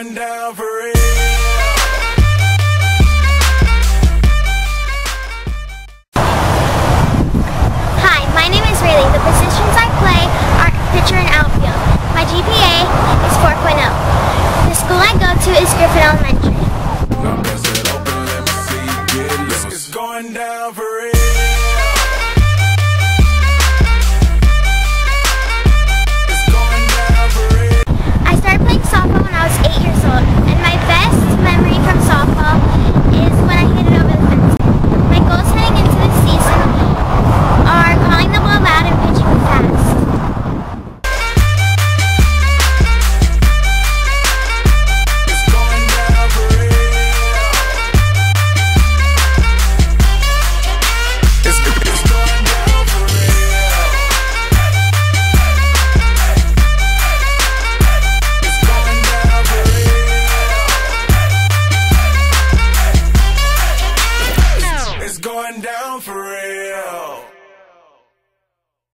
going down for real. Hi, my name is Raylee. The positions I play are pitcher and outfield. My GPA is 4.0. The school I go to is Griffin Elementary. Now bust it open, let me see you get loose. It's going down for real. It's going down for real. I started playing softball when I was 8 years old, and my best memory from softball is when I hit it over the fence. My goals heading into this season are calling the ball loud and pitching fast. It's going down for real. It's going down for real. It's going down for real. It's going down for real.